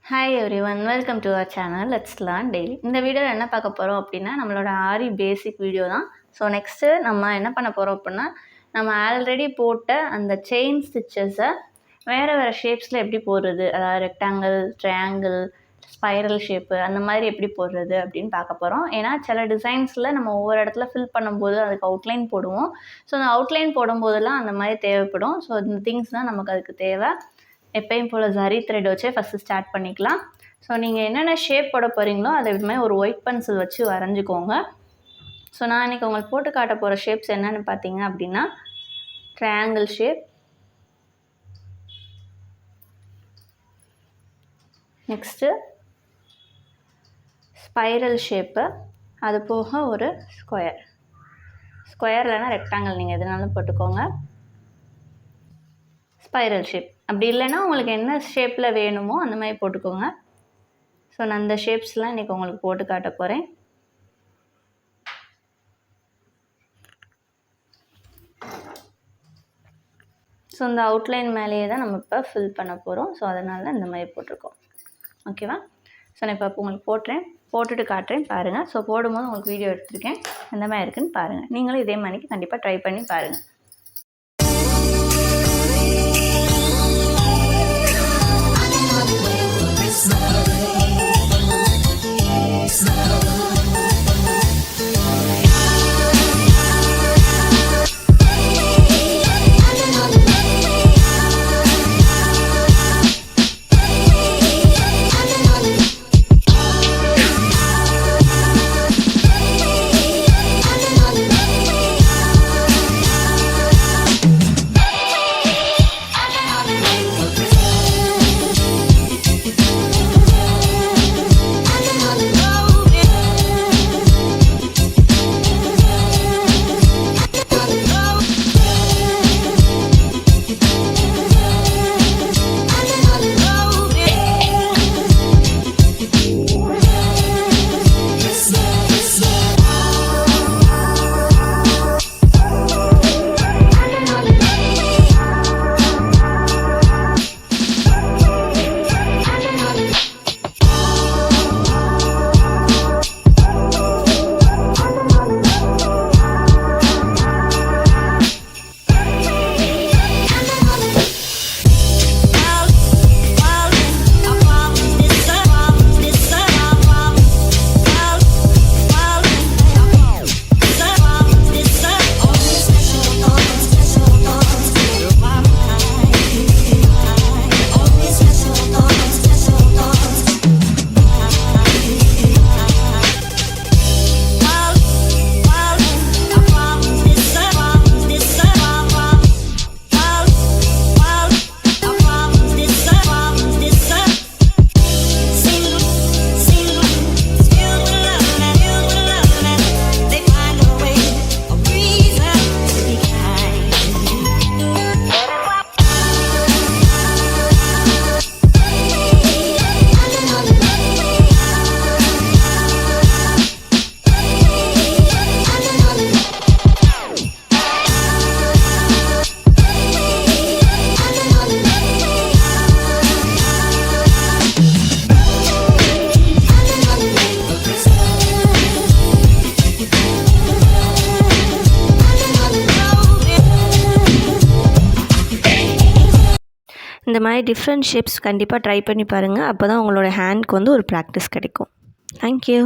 Hi everyone, welcome to our channel let's learn daily. இந்த வீடியோவில் என்ன பார்க்க போகிறோம் அப்படின்னா, நம்மளோட ஆரி பேசிக் வீடியோ தான். ஸோ நெக்ஸ்ட்டு நம்ம என்ன பண்ண போகிறோம் அப்படின்னா, நம்ம ஆல்ரெடி போட்ட அந்த செயின் ஸ்டிச்சஸை வேறு வேறு ஷேப்ஸில் எப்படி போடுறது, அதாவது ரெக்டாங்கிள், ட்ரையாங்கிள், ஸ்பைரல் ஷேப்பு அந்த மாதிரி எப்படி போடுறது அப்படின்னு பார்க்க போகிறோம். ஏன்னா சில டிசைன்ஸில் நம்ம ஒவ்வொரு இடத்துல ஃபில் பண்ணும்போது அதுக்கு அவுட்லைன் போடுவோம். ஸோ அந்த அவுட்லைன் போடும்போதெல்லாம் அந்த மாதிரி தேவைப்படும். ஸோ இந்த திங்ஸ் தான் நமக்கு அதுக்கு தேவை. எப்பயும் போல் ஜரி த்ரெட் வச்சே ஃபஸ்ட்டு ஸ்டார்ட் பண்ணிக்கலாம். ஸோ நீங்கள் என்னென்ன ஷேப் போட போகிறீங்களோ அதை இதுமாதிரி ஒரு ஒயிட் பென்சில் வச்சு வரைஞ்சிக்கோங்க. ஸோ நான் இன்றைக்கி உங்களுக்கு போட்டு காட்ட போகிற ஷேப்ஸ் என்னென்னு பார்த்தீங்க அப்படின்னா, triangle shape, next spiral shape, அது போக ஒரு ஸ்கொயர் இல்லைனா ரெக்டாங்கிள் நீங்கள் எதுனாலும் போட்டுக்கோங்க. ஸ்பைரல் ஷேப் அப்படி இல்லைன்னா உங்களுக்கு என்ன ஷேப்பில் வேணுமோ அந்த மாதிரி போட்டுக்கோங்க. ஸோ நான் அந்த ஷேப்ஸ்லாம் இன்றைக்கி உங்களுக்கு போட்டு காட்ட போகிறேன். ஸோ இந்த அவுட்லைன் மேலேயே தான் நம்ம இப்போ ஃபில் பண்ண போகிறோம். ஸோ அதனால இந்த மாதிரி போட்டிருக்கோம். ஓகேவா? ஸோ நான் இப்போ உங்களுக்கு போட்டுட்டு காட்டுறேன் பாருங்கள். ஸோ போடும்போது உங்களுக்கு வீடியோ எடுத்திருக்கேன், எந்த மாதிரி இருக்குதுன்னு பாருங்கள். நீங்களும் இதே மாதிரிக்கு கண்டிப்பாக ட்ரை பண்ணி பாருங்கள். இந்த மாதிரி டிஃப்ரெண்ட் ஷேப்ஸ் கண்டிப்பாக ட்ரை பண்ணி பாருங்கள். அப்போ தான் உங்களோட ஹேண்ட்க்கு வந்து ஒரு ப்ராக்டிஸ் கிடைக்கும். தேங்க்யூ.